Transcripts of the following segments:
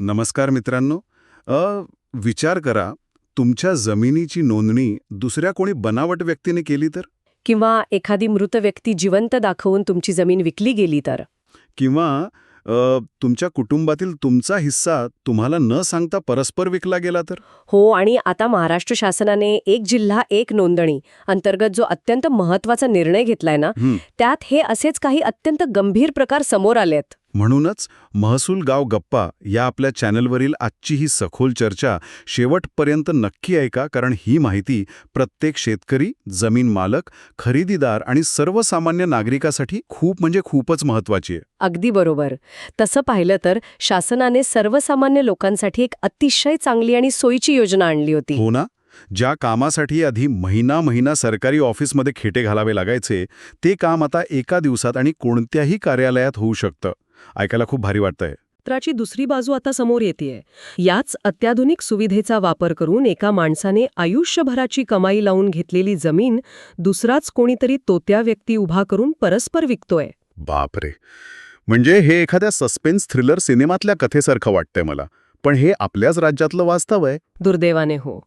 नमस्कार मित्रांनो. विचार करा, तुमच्या जमिनीची नोंदणी दुसऱ्या कोणी बनावट व्यक्तीने केली तर? किंवा एखादी मृत व्यक्ती जिवंत दाखवून तुमची जमीन विकली गेली तर? किंवा तुमच्या कुटुंबातील तुमचा हिस्सा तुम्हाला न सांगता परस्पर विकला गेला तर? हो, आणि आता महाराष्ट्र शासनाने एक जिल्हा एक नोंदणी अंतर्गत जो अत्यंत महत्वाचा निर्णय घेतलाय ना, त्यात हे असेच काही अत्यंत गंभीर प्रकार समोर आलेत. म्हणूनच महसूल गाव गप्पा या आपल्या चॅनलवरील आजची ही सखोल चर्चा शेवटपर्यंत नक्की ऐका, कारण ही माहिती प्रत्येक शेतकरी, जमीन मालक, खरेदीदार आणि सर्वसामान्य नागरिकासाठी खूप म्हणजे खूपच महत्वाची आहे. अगदी बरोबर. तसं पाहिलं तर शासनाने सर्वसामान्य लोकांसाठी एक अतिशय चांगली आणि सोयीची योजना आणली होती. हो ना? ज्या कामासाठी आधी महिना सरकारी ऑफिसमध्ये खेटे घालावे लागायचे, ते काम आता एका दिवसात आणि कोणत्याही कार्यालयात होऊ शकतं. ऐकायला खूप भारी वाटतंय. चित्राची दुसरी बाजू आता समोर येतेय. याच अत्याधुनिक सुविधेचा वापर करून एका माणसाने आयुष्यभराची कमाई लावून घेतलेली जमीन दुसराच कोणीतरी तोत्या व्यक्ती उभा करून परस्पर विकतोय. बापरे! म्हणजे हे एखाद्या सस्पेन्स थ्रिलर सिनेमातल्या कथेसारखं वाटतंय मला. पण हे आपल्याच राज्यातलं वास्तव आहे. दुर्दैवाने हो.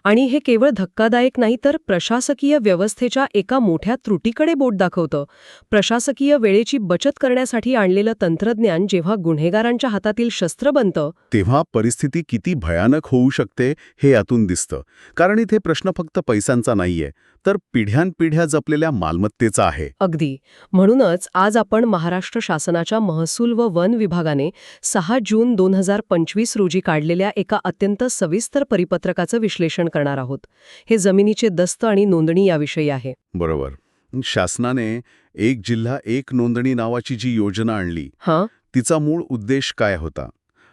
आणि हे केवळ धक्कादायक नाही, तर प्रशासकीय व्यवस्थेच्या एका मोठ्या त्रुटीकडे बोट दाखवतं. प्रशासकीय वेळेची बचत करण्यासाठी आणलेलं तंत्रज्ञान जेव्हा गुन्हेगारांच्या हातातील शस्त्र बनतं, तेव्हा परिस्थिती किती भयानक होऊ शकते हे यातून दिसतं. कारण इथे प्रश्न फक्त पैशांचा नाहीये, तर पिढ्यानपिढ्या जपलेल्या मालमत्तेचा आहे. अगदी. म्हणूनच आज आपण महाराष्ट्र शासनाच्या महसूल व वन विभागाने 6 जून 2025 रोजी काढलेल्या एका अत्यंत सविस्तर परिपत्रकाचं विश्लेषण करणार आहोत. हे जमिनीचे दस्त आणि नोंदणी याविषयी आहे. बरोबर. शासनाने एक जिल्हा एक नोंदणी नावाची जी योजना आणली, तिचा मूळ उद्देश काय होता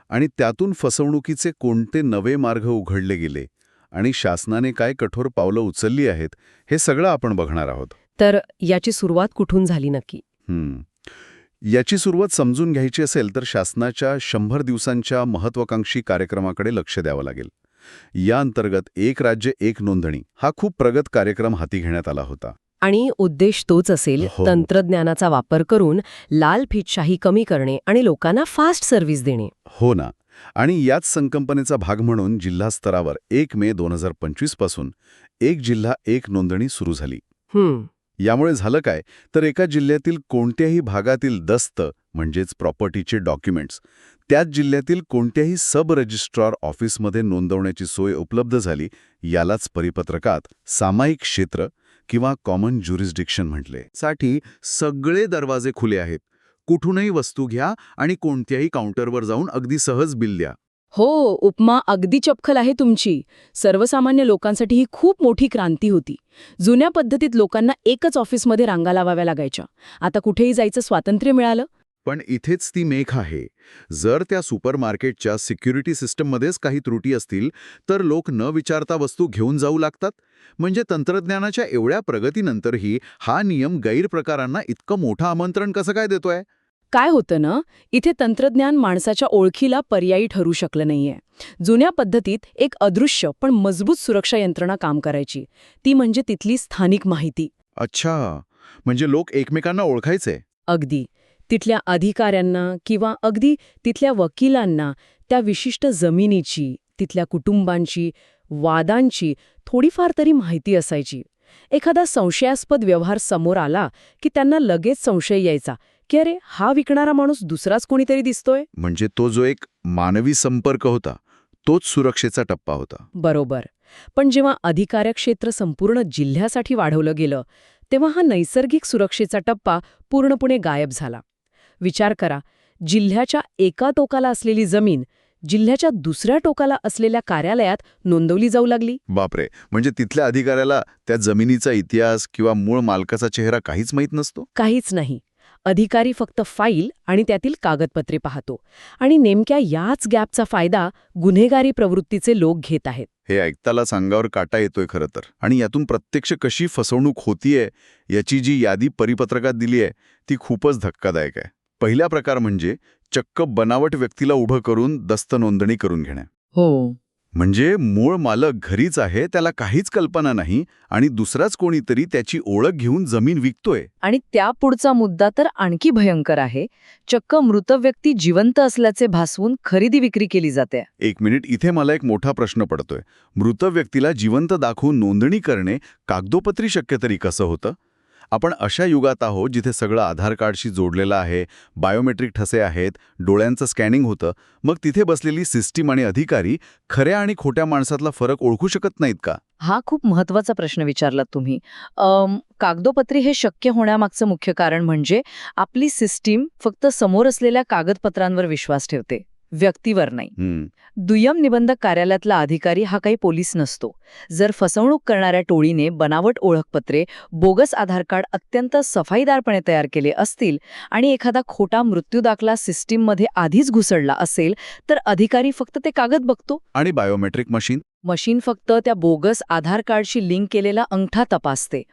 आणि त्यातून फसवणुकीचे कोणते नवे मार्ग उघडले गेले आणि शासनाने काय कठोर पावलं उचलली आहेत, हे सगळं आपण बघणार आहोत. तर याची सुरुवात कुठून झाली नक्की? याची सुरुवात समजून घ्यायची असेल तर शासनाच्या 100 दिवसांच्या महत्वाकांक्षी कार्यक्रमाकडे लक्ष द्यावं लागेल. या अंतर्गत एक राज्य एक नोंदणी हा खूप प्रगत कार्यक्रम हाती घेण्यात आला होता. आणि उद्देश तोच असेल, तंत्रज्ञानाचा वापर करून लालफितशाही कमी करणे आणि लोकांना फास्ट सर्व्हिस देणे. हो ना. आणि याच संकल्पनेचा भाग म्हणून जिल्हा स्तरावर 1 मे 2025 पासून एक जिल्हा एक नोंदणी सुरू झाली. यामुळे झालं काय, तर एका जिल्ह्यातील कोणत्याही भागातील दस्त म्हणजेच प्रॉपर्टीचे डॉक्युमेंट्स त्याच जिल्ह्यातील कोणत्याही सब रजिस्ट्रार ऑफिसमध्ये नोंदवण्याची सोय उपलब्ध झाली. यालाच परिपत्रकात सामायिक क्षेत्र किंवा कॉमन ज्युरिस्डिक्शन म्हटले. साठी सगळे दरवाजे खुले आहेत. कुठूनही वस्तू घ्या आणि कोणत्याही काउंटरवर जाऊन अगदी सहज बिल द्या. हो, उपमा अगदी चपखल आहे तुमची. सर्वसामान्य लोकांसाठी ही खूप मोठी क्रांती होती. जुन्या पद्धतीत लोकांना एकच ऑफिसमध्ये रांगा लावाव्या लागायच्या. आता कुठेही जायचं स्वातंत्र्य मिळालं. पण इथेच ती मेख आहे. जर त्या सुपरमार्केटच्या सिक्युरिटी सिस्टममध्येच काही त्रुटी असतील तर लोक न विचारता वस्तू घेऊन जाऊ लागतात. म्हणजे तंत्रज्ञानाच्या एवढ्या प्रगतीनंतरही हा नियम गैरप्रकारांना इतकं मोठं आमंत्रण कसं काय देतोय? काय होतं ना, इथे तंत्रज्ञान माणसाच्या ओळखीला पर्यायी ठरू शकलं नाहीये. जुन्या पद्धतीत एक अदृश्य पण मजबूत सुरक्षा यंत्रणा काम करायची. ती म्हणजे तिथली स्थानिक माहिती. अच्छा, म्हणजे लोक एकमेकांना ओळखायचे. अगदी. तिथल्या अधिकाऱ्यांना किंवा अगदी तिथल्या वकिलांना त्या विशिष्ट जमिनीची, तिथल्या कुटुंबांची, वादांची थोडीफार तरी माहिती असायची. एखादा संशयास्पद व्यवहार समोर आला की त्यांना लगेच संशय यायचा की अरे, हा विकणारा माणूस दुसराच कोणीतरी दिसतोय. म्हणजे तो जो एक मानवी संपर्क होता, तोच सुरक्षेचा टप्पा होता. बरोबर. पण जेव्हा अधिकारक्षेत्र संपूर्ण जिल्ह्यासाठी वाढवलं गेलं, तेव्हा हा नैसर्गिक सुरक्षेचा टप्पा पूर्णपणे गायब झाला. विचार करा, जिल्ह्याच्या एका टोकाला असलेली जमीन जिल्ह्याच्या दुसऱ्या टोकाला असलेल्या कार्यालयात नोंदवली जाऊ लागली. बापरे, म्हणजे तिथल्या अधिकाऱ्याला त्या जमिनीचा इतिहास किंवा मूळ मालकाचा चेहरा काहीच माहीत नसतो. काहीच नाही. अधिकारी फक्त फाईल आणि त्यातील कागदपत्रे पाहतो. आणि नेमक्या याच गॅपचा फायदा गुन्हेगारी प्रवृत्तीचे लोक घेत आहेत. हे ऐकताला सांगावर काटा येतोय खरं तर. आणि यातून प्रत्यक्ष कशी फसवणूक होतीये याची जी यादी परिपत्रकात दिली आहे ती खूपच धक्कादायक आहे. पहिला प्रकार म्हणजे चक्क बनावट व्यक्तीला उभं करून दस्त नोंदणी करून घेणे. हो. म्हणजे मूळ मालक घरीच आहे, त्याला काहीच कल्पना नाही आणि दुसराच कोणीतरी त्याची ओळख घेऊन जमीन विकतोय. आणि त्यापुढचा मुद्दा तर आणखी भयंकर आहे. चक्क मृत व्यक्ती जिवंत असल्याचे भासवून खरेदी विक्री केली जाते. एक मिनिट, इथे मला एक मोठा प्रश्न पडतोय. मृत व्यक्तीला जिवंत दाखवून नोंदणी करणे कागदोपत्री शक्य तरी कसं होतं? आपण अशा युगात आहोत जिथे सगळं आधार कार्डशी जोडलेलं आहे, बायोमेट्रिक ठसे आहेत, डोळ्यांचं स्कॅनिंग होतं. मग तिथे बसलेली सिस्टीम आणि अधिकारी खऱ्या आणि खोट्या माणसातला फरक ओळखू शकत नाहीत का? हा खूप महत्वाचा प्रश्न विचारलात तुम्ही. कागदोपत्री हे शक्य होण्यामागचं मुख्य कारण म्हणजे आपली सिस्टीम फक्त समोर असलेल्या कागदपत्रांवर विश्वास ठेवते, व्यक्तीवर नाही. दुय्यम निबंधक कार्यालयातला अधिकारी हा काही पोलीस नसतो. जर फसवणूक करणाऱ्या टोळीने बनावट ओळखपत्रे, बोगस आधार कार्ड अत्यंत सफाईदारपणे तयार केले असतील आणि एखादा खोटा मृत्यू दाखला सिस्टीममध्ये आधीच घुसळला असेल, तर अधिकारी फक्त ते कागद बघतो. आणि बायोमेट्रिक मशीन फक्त त्या बोगस आधार कार्डशी लिंक केलेला अंगठा तपासते.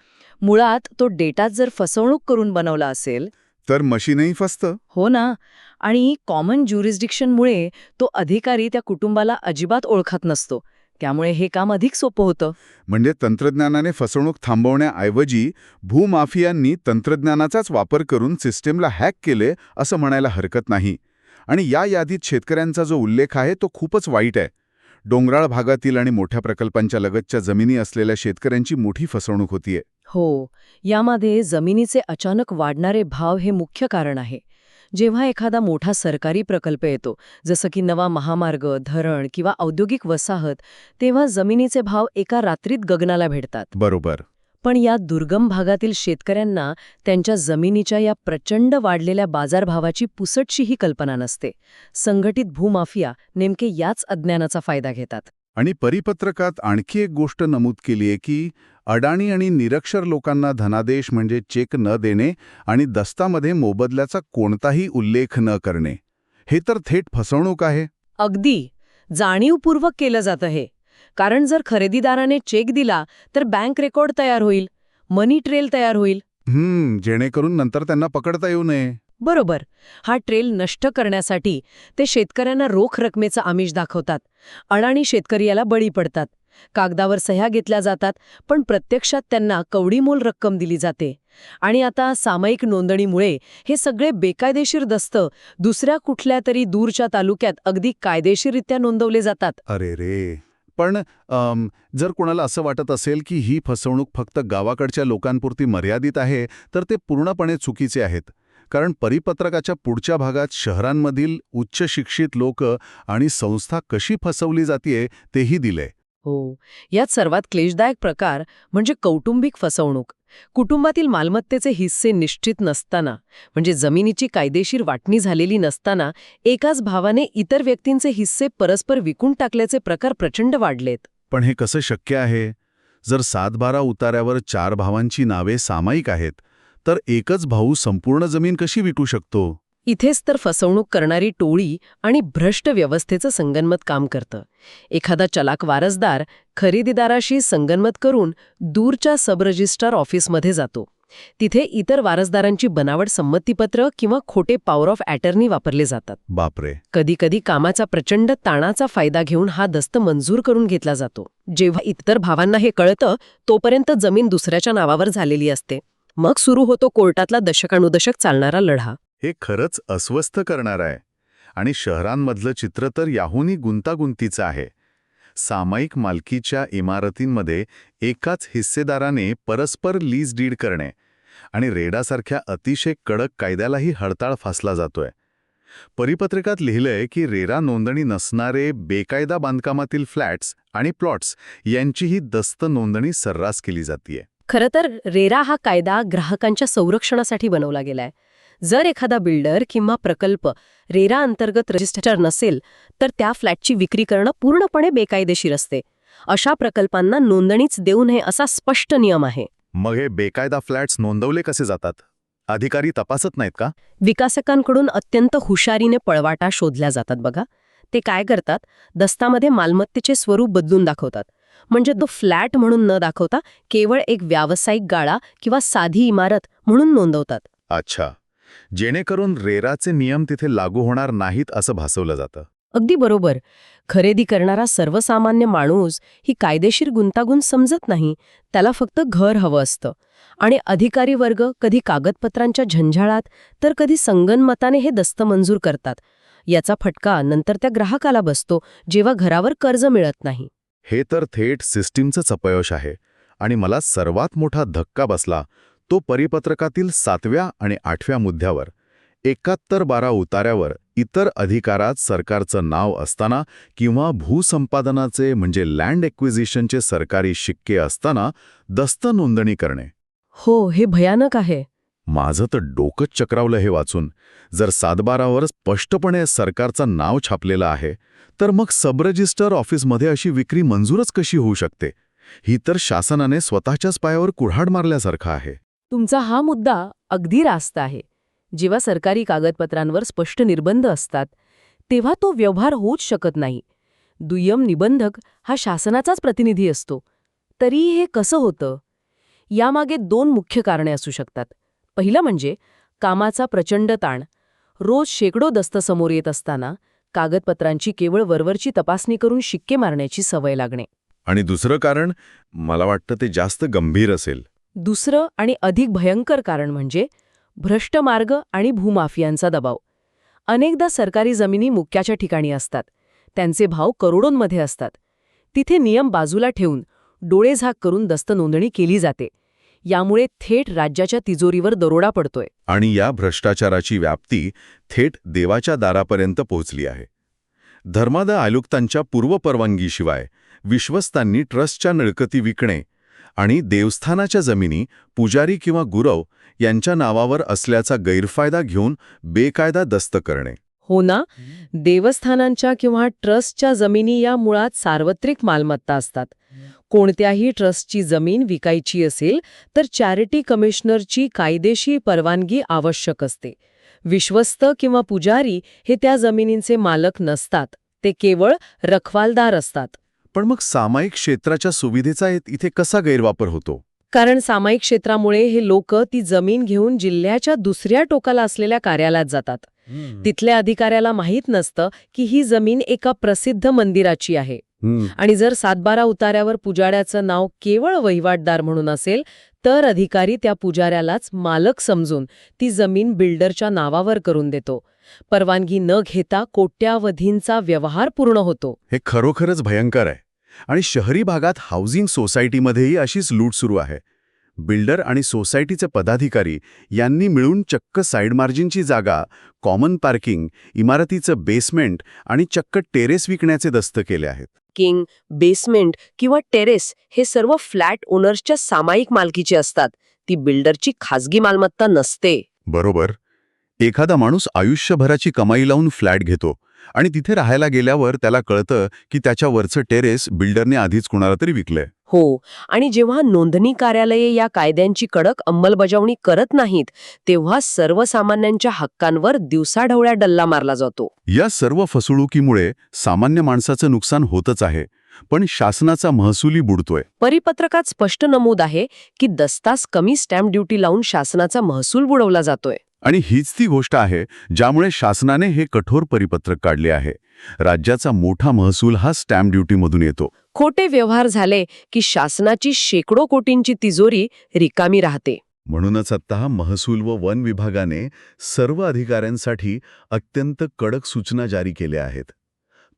मुळात तो डेटा जर फसवणूक करून बनवला असेल तर मशीनही फसतं. हो ना. आणि कॉमन ज्युरिस्डिक्शनमुळे तो अधिकारी त्या कुटुंबाला अजिबात ओळखत नसतो. त्यामुळे हे काम अधिक सोपं होतं. म्हणजे तंत्रज्ञानाने फसवणूक थांबवण्याऐवजी भूमाफियांनी तंत्रज्ञानाचाच वापर करून सिस्टीमला हॅक केले असं म्हणायला हरकत नाही. आणि या यादीत शेतकऱ्यांचा जो उल्लेख आहे तो खूपच वाईट आहे. डोंगराळ भागातील आणि मोठ्या प्रकल्पांच्या लगतच्या जमिनी असलेल्या शेतकऱ्यांची मोठी फसवणूक होतीये. हो, यामध्ये जमिनीचे अचानक वाढणारे भाव हे मुख्य कारण आहे. जेव्हा एखादा मोठा सरकारी प्रकल्प येतो, जसं की नवा महामार्ग, धरण किंवा औद्योगिक वसाहत, तेव्हा जमिनीचे भाव एका रात्रीत गगनाला भिडतात. बरोबर. पण या दुर्गम भागातील शेतकऱ्यांना त्यांच्या जमिनीच्या या प्रचंड वाढलेल्या बाजारभावाची पुसटशीही कल्पना नसते. संघटित भूमाफिया नेमके याच अज्ञानाचा फायदा घेतात. आणि परिपत्रकात आणखी एक गोष्ट नमूद केली आहे की अडाणी आणि निरक्षर लोकांना धनादेश म्हणजे चेक न देणे आणि दस्तामध्ये मोबदल्याचा कोणताही उल्लेख न करणे. हे तर थेट फसवणूक आहे. अगदी जाणीवपूर्वक केलं जातं हे. कारण जर खरेदीदाराने चेक दिला तर बँक रेकॉर्ड तयार होईल, मनी ट्रेल तयार होईल. जेणेकरून नंतर त्यांना पकडता येऊ नये. बरोबर. हा ट्रेल नष्ट करण्यासाठी ते शेतकऱ्यांना रोख रकमेचं आमिष दाखवतात. अडाणी शेतकरी याला बळी पडतात. कागदावर सह्या घेतल्या जातात, पण प्रत्यक्षात त्यांना कवडीमोल रक्कम दिली जाते. आणि आता सामायिक नोंदणीमुळे हे सगळे बेकायदेशीर दस्त दुसऱ्या कुठल्या तरी दूरच्या तालुक्यात अगदी कायदेशीररित्या नोंदवले जातात. अरे रे. पण जर कोणाला असं वाटत असेल की ही फसवणूक फक्त गावाकडच्या लोकांपुरती मर्यादित आहे, तर ते पूर्णपणे चुकीचे आहेत. कारण परिपत्रकाच्या पुढच्या भागात शहरांमधील उच्च शिक्षित लोक आणि संस्था कशी फसवली जातीये तेही दिले. हो, यात सर्वात क्लेशदायक प्रकार म्हणजे कौटुंबिक फसवणूक. कुटुंबातील मालमत्तेचे हिस्से निश्चित नसताना, म्हणजे जमिनीची कायदेशीर वाटणी झालेली नसताना, एकाच भावाने इतर व्यक्तींचे हिस्से परस्पर विकून टाकल्याचे प्रकार प्रचंड वाढलेत. पण हे कसं शक्य आहे? जर 7/12 उतार्यावर 4 भावांची नावे सामायिक आहेत, तर एकच भाऊ संपूर्ण जमीन कशी विकू शकतो? इथेच तर फसवणूक करणारी टोळी आणि भ्रष्ट व्यवस्थेचं संगनमत काम करतं. एखादा चलाक वारसदार खरेदीदाराशी संगनमत करून दूरच्या सब रजिस्ट्रार ऑफिसमध्ये जातो. तिथे इतर वारसदारांची बनावट संमतीपत्र किंवा खोटे पॉवर ऑफ अटर्नी वापरले जातात. बापरे. कधीकधी कामाचा प्रचंड ताणाचा फायदा घेऊन हा दस्त मंजूर करून घेतला जातो. जेव्हा इतर भावांना हे कळतं, तोपर्यंत जमीन दुसऱ्याच्या नावावर झालेली असते. मग सुरू होतो कोर्टातला दशकानुदशक चालणारा लढा. हे खरंच अस्वस्थ करणार आहे. आणि शहरांमधलं चित्र तर याहूनही गुंतागुंतीचं आहे. सामायिक मालकीच्या इमारतींमध्ये एकाच हिस्सेदाराने परस्पर लीज डीड करणे आणि रेडासारख्या अतिशय कडक कायद्यालाही हडताळ फासला जातोय. परिपत्रकात लिहिलंय की रेरा नोंदणी नसणारे बेकायदा बांधकामातील फ्लॅट्स आणि प्लॉट्स यांचीही दस्त नोंदणी सर्रास केली जातीये. खरं तर रेरा हा कायदा ग्राहकांच्या संरक्षणासाठी बनवला गेलाय. जर एखादा बिल्डर किंवा प्रकल्प रेरा अंतर्गत रजिस्टर नसेल, तर त्या फ्लॅटची विक्री करणं पूर्णपणे बेकायदेशीर असते. अशा प्रकल्पांना नोंदणीच देऊ नये असा स्पष्ट नियम आहे. मग हे बेकायदा फ्लॅट्स नोंदवले कसे जातात? अधिकारी तपासत नाहीत का? विकासकांकडून अत्यंत हुशारीने पळवाटा शोधल्या जातात बघा. ते काय करतात, दस्तामध्ये मालमत्तेचे स्वरूप बदलून दाखवतात. म्हणजे तो फ्लॅट म्हणून न दाखवता केवळ एक व्यावसायिक गाळा किंवा साधी इमारत म्हणून नोंदवतात. अच्छा. जेणेकरून रेराचे नियम तिथे लागू होणार नाहीत असं भासवलं जातं. अगदी बरोबर. खरेदी करणारा सर्वसामान्य माणूस ही कायदेशीर गुंतागुंत समजत नाही. त्याला फक्त घर हवं असतं. आणि अधिकारी वर्ग कधी कागदपत्रांच्या झंझाळात तर कधी संगनमताने हे दस्तमंजूर करतात. याचा फटका नंतर त्या ग्राहकाला बसतो, जेव्हा घरावर कर्ज मिळत नाही. हे तर थेट सिस्टीमचंच अपयश आहे. आणि मला सर्वात मोठा धक्का बसला तो परिपत्रकातील 7व्या आणि 8व्या मुद्द्यावर. 71-12 उतार्यावर इतर अधिकारात सरकारचं नाव असताना किंवा भूसंपादनाचे म्हणजे लँड एक्विजिशनचे सरकारी शिक्के असताना दस्त नोंदणी करणे. हो, हे भयानक आहे. माझं तर डोकंच चक्रावलं हे वाचून. जर 7-12वर स्पष्टपणे सरकारचं नाव छापलेलं आहे, तर मग सब रजिस्टर ऑफिसमध्ये अशी विक्री मंजूरच कशी होऊ शकते? ही तर शासनाने स्वतःच्याच पायावर कुऱ्हाड मारल्यासारखं आहे. तुमचा हा मुद्दा अगदी रास्त आहे. जेव्हा सरकारी कागदपत्रांवर स्पष्ट निर्बंध असतात तेव्हा तो व्यवहार होऊच शकत नाही. दुय्यम निबंधक हा शासनाचाच प्रतिनिधी असतो. तरी हे कसं होतं? यामागे 2 मुख्य कारणे असू शकतात. पहिलं म्हणजे कामाचा प्रचंड ताण. रोज शेकडो दस्त समोर येत असताना कागदपत्रांची केवळ वरवरची तपासणी करून शिक्के मारण्याची सवय लागणे. आणि दुसरं कारण, मला वाटतं ते जास्त गंभीर असेल. दुसरं आणि अधिक भयंकर कारण म्हणजे भ्रष्ट मार्ग आणि भूमाफियांचा दबाव. अनेकदा सरकारी जमिनी मुक्याच्या ठिकाणी असतात. त्यांचे भाव करोडोंमध्ये असतात. तिथे नियम बाजूला ठेवून डोळेझाक करून दस्त नोंदणी केली जाते. यामुळे थेट राज्याच्या तिजोरीवर दरोडा पडतोय. आणि या भ्रष्टाचाराची व्याप्ती थेट देवाच्या दारापर्यंत पोहोचली आहे. धर्मादाय आयुक्तांच्या पूर्वपरवानगीशिवाय विश्वस्तांनी ट्रस्टच्या मिळकती विकणे आणि देवस्थानाच्या जमिनी पुजारी किंवा गुरव यांच्या नावावर असल्याचा गैरफायदा घेऊन बेकायदा दस्त करणे. हो ना, देवस्थानांच्या किंवा ट्रस्टच्या जमिनी या मुळात सार्वत्रिक मालमत्ता असतात. कोणत्याही ट्रस्टची जमीन विकायची असेल तर चॅरिटी कमिशनरची कायदेशीर परवानगी आवश्यक असते. विश्वस्त किंवा पुजारी हे त्या जमिनींचे मालक नसतात. ते केवळ रखवालदार असतात. पण मग सामायिक क्षेत्राच्या सुविधेचा इथे कसा गैरवापर होतो? कारण सामायिक क्षेत्रामुळे हे लोक ती जमीन घेऊन जिल्ह्याच्या दुसऱ्या टोकाला असलेल्या कार्यालयात जातात. तिथल्या अधिकाऱ्याला माहीत नसतं की ही जमीन एका प्रसिद्ध मंदिराची आहे. आणि जर 7-12 उतार्यावर पुजाऱ्याचं नाव केवळ वहिवाटदार म्हणून असेल तर अधिकारी त्या पुजाऱ्यालाच मालक समजून ती जमीन बिल्डरच्या नावावर करून देतो. परवानगी न घेता कोट्यावधींचा व्यवहार पूर्ण होतो. हे खरोखरच भयंकर आहे. आणि शहरी भागात हाऊसिंग सोसायटीमध्येही अशीच लूट सुरू आहे. बिल्डर आणि सोसायटीचे पदाधिकारी यांनी मिळून चक्क साईड मार्जिनची जागा, कॉमन पार्किंग, इमारतीचं बेसमेंट आणि चक्क टेरेस विकण्याचे दस्त केले आहेत. किंग, बेसमेंट किंवा टेरेस हे सर्व फ्लॅट ओनर्सच्या सामायिक मालकीचे असतात. ती बिल्डरची खाजगी मालमत्ता नसते. बरोबर. एखादा माणूस आयुष्यभराची कमाई लावून फ्लॅट घेतो आणि तिथे राहायला गेल्यावर त्याला कळतं की त्याच्यावरचं टेरेस बिल्डरने आधीच कुणाला तरी विकलंय. हो, आणि जेव्हा नोंदणी कार्यालये या कायद्यांची कडक अंमलबजावणी करत नाहीत तेव्हा सर्वसामान्यांच्या हक्कांवर दिवसाढवळ्या डल्ला मारला जातो. या सर्व फसवणुकीमुळे सामान्य माणसाचं नुकसान होतच आहे, पण शासनाचा महसूलही बुडतोय. परिपत्रकात स्पष्ट नमूद आहे की दस्तास कमी स्टॅम्प ड्युटी लावून शासनाचा महसूल बुडवला जातोय. आणि हीच ती गोष्ट आहे ज्यामुळे शासनाने हे कठोर परिपत्रक काढले आहे. राज्याचा मोठा महसूल हा स्टॅम्प ड्युटीमधून येतो. खोटे व्यवहार झाले की शासनाची शेकडो कोटींची तिजोरी रिकामी राहते. म्हणूनच आता महसूल व वन विभागाने सर्व अधिकाऱ्यांसाठी अत्यंत कडक सूचना जारी केल्या आहेत.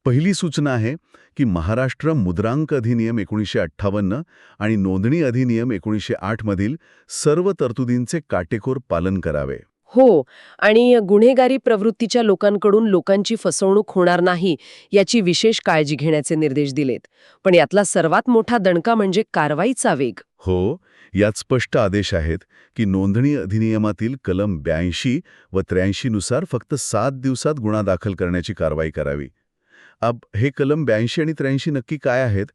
पहिली सूचना आहे की महाराष्ट्र मुद्रांक अधिनियम 1958 आणि नोंदणी अधिनियम 1908 मधील सर्व तरतुदींचे काटेकोर पालन करावे. हो, आणि गुन्हेगारी प्रवृत्तीच्या लोकांकडून लोकांची फसवणूक होणार नाही याची विशेष काळजी घेण्याचे निर्देश दिलेत. पण यातला सर्वात मोठा दणका म्हणजे कारवाईचा वेग. हो, यात स्पष्ट आदेश आहेत की नोंदणी अधिनियमातील कलम 82 व 83 नुसार फक्त 7 दिवसात गुन्हा दाखल करण्याची कारवाई करावी. हे कलम 82 आणि 83 नक्की काय आहेत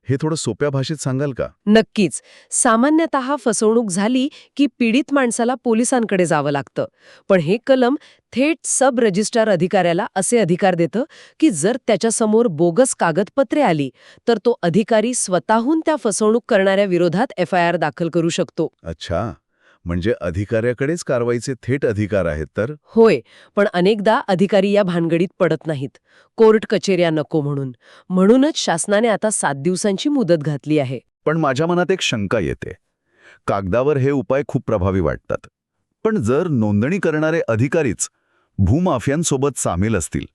हे थोडं सोप्या भाषेत सांगाल का? नक्कीच. सामान्यतः फसवणूक झाली की पीडित माणसाला पोलिसांकडे जावं लागतं. पण हे कलम थेट सब रजिस्ट्रार अधिकाऱ्याला असे अधिकार देतं की जर त्याच्यासमोर बोगस कागदपत्रे आली तर तो अधिकारी स्वतःहून त्या फसवणूक करणाऱ्या विरोधात FIR दाखल करू शकतो. अच्छा, म्हणजे अधिकाऱ्याकडेच कारवाईचे थेट अधिकार आहेत तर? होय, पण अनेकदा अधिकारी या भानगडीत पडत नाहीत. कोर्ट कचेऱ्या नको म्हणूनच शासनाने आता 7 दिवसांची मुदत घातली आहे. पण माझ्या मनात एक शंका येते. कागदावर हे उपाय खूप प्रभावी वाटतात. पण जर नोंदणी करणारे अधिकारीच भूमाफियांसोबत सामील असतील,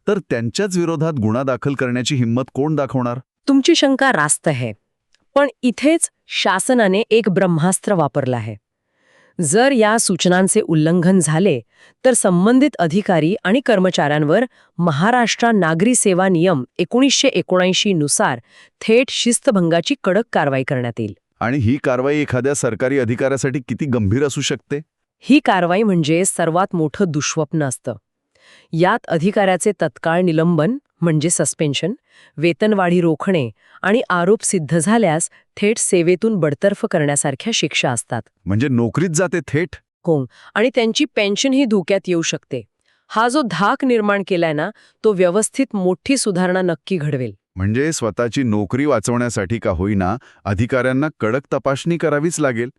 तर त्यांच्याच विरोधात गुन्हा दाखल करण्याची हिंमत कोण दाखवणार? तुमची शंका रास्त आहे. पण इथेच शासनाने एक ब्रह्मास्त्र वापरलं आहे. जर या सूचनांचे उल्लंघन झाले तर संबंधित अधिकारी आणि कर्मचाऱ्यांवर महाराष्ट्र नागरी सेवा नियम 1979 नुसार थेट शिस्तभंगाची कडक कारवाई करण्यात येईल. आणि ही कारवाई एखाद्या सरकारी अधिकाऱ्यासाठी किती गंभीर असू शकते? ही कारवाई म्हणजे सर्वात मोठं दुःस्वप्न असतं. यात अधिकाऱ्याचे तत्काळ निलंबन म्हणजे सस्पेन्शन, वेतनवाढी रोखणे आणि आरोप सिद्ध झाल्यास थेट सेवेतून बडतर्फ करण्यासारख्या शिक्षा असतात. म्हणजे नोकरीत जाते थेट? हो, आणि त्यांची पेन्शनही धोक्यात येऊ शकते. हा जो धाक निर्माण केलाय ना, तो व्यवस्थित मोठी सुधारणा नक्की घडवेल. म्हणजे स्वतःची नोकरी वाचवण्यासाठी का होईना अधिकाऱ्यांना कडक तपासणी करावीच लागेल.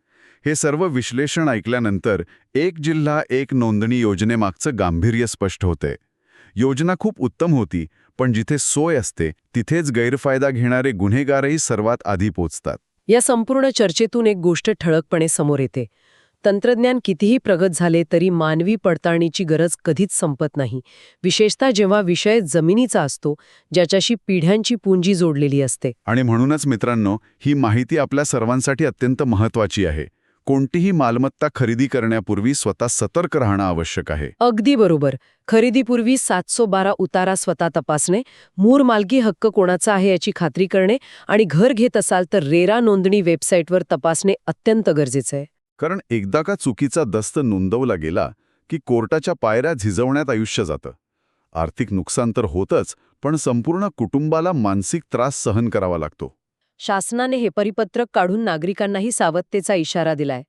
हे सर्व विश्लेषण ऐकल्यानंतर एक जिल्हा एक नोंदणी योजनेमागचं गांभीर्य स्पष्ट होते. योजना खूप उत्तम होती, पण जिथे सोय असते तिथेच गैरफायदा घेणारे गुन्हेगारही सर्वात आधी पोचतात. या संपूर्ण चर्चेतून एक गोष्ट ठळकपणे समोर येते. तंत्रज्ञान कितीही प्रगत झाले तरी मानवी पडताळणीची गरज कधीच संपत नाही, विशेषतः जेव्हा विषय जमिनीचा असतो, ज्याच्याशी पिढ्यांची पुंजी जोडलेली असते. आणि म्हणूनच मित्रांनो, ही माहिती आपल्या सर्वांसाठी अत्यंत महत्त्वाची आहे. कोणतीही मालमत्ता खरेदी करण्यापूर्वी स्वतः सतर्क राहणं आवश्यक आहे. अगदी बरोबर. खरेदीपूर्वी 712 उतारा स्वतः तपासणे, मूळ मालकी हक्क कोणाचा आहे याची खात्री करणे आणि घर घेत असाल तर रेरा नोंदणी वेबसाईटवर तपासणे अत्यंत गरजेचं आहे. कारण एकदा का चुकीचा दस्त नोंदवला गेला की कोर्टाच्या पायऱ्या झिजवण्यात आयुष्य जातं. आर्थिक नुकसान तर होतच, पण संपूर्ण कुटुंबाला मानसिक त्रास सहन करावा लागतो. शासनाने हे परिपत्रक काढून नागरिकांनाही सावधतेचा इशारा दिलाय.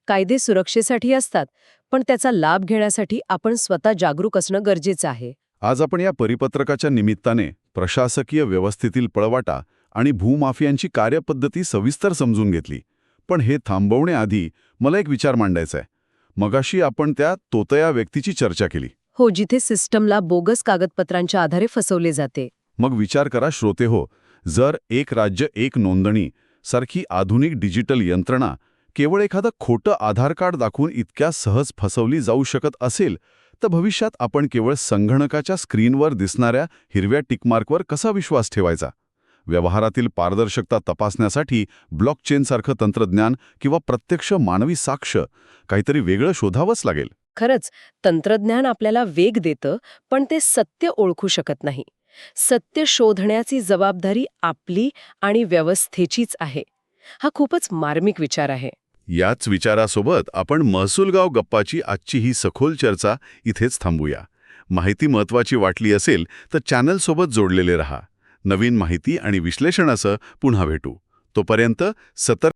कायदे सुरक्षेसाठी असतात, पण त्याचा लाभ घेण्यासाठी आपण स्वतः जागरूक असणं गरजेचं आहे. आज आपण या परिपत्रकाच्या निमित्ताने प्रशासकीय व्यवस्थेतील पळवाटा आणि भूमाफियांची कार्यपद्धती सविस्तर समजून घेतली. पण हे थांबवण्याआधी मला एक विचार मांडायचा आहे. मगाशी आपण त्या तोतया व्यक्तीची चर्चा केली. हो, जिथे सिस्टमला बोगस कागदपत्रांच्या आधारे फसवले जाते. मग विचार करा श्रोते हो, जर एक राज्य एक नोंदणी सारखी आधुनिक डिजिटल यंत्रणा केवळ एखादं खोटं आधार कार्ड दाखवून इतक्या सहज फसवली जाऊ शकत असेल, तर भविष्यात आपण केवळ संगणकाच्या स्क्रीनवर दिसणाऱ्या हिरव्या टिकमार्कवर कसा विश्वास ठेवायचा? व्यवहारातील पारदर्शकता तपासण्यासाठी ब्लॉकचेनसारखं तंत्रज्ञान किंवा प्रत्यक्ष मानवी साक्ष काहीतरी वेगळं शोधावंच लागेल. खरंच, तंत्रज्ञान आपल्याला वेग देतं, पण ते सत्य ओळखू शकत नाही. सत्य शोधण्याची जबाबदारी आपली आणि व्यवस्थेचीच आहे. हा खूपच मार्मिक विचार आहे. याच विचारासोबत आपण महसूलगाव गप्पाची आजची ही सखोल चर्चा इथेच थांबूया. माहिती महत्त्वाची वाटली असेल तर चॅनलसोबत जोडलेले रहा. नवीन माहिती आणि विश्लेषणासह पुन्हा भेटू. तोपर्यंत सतर्क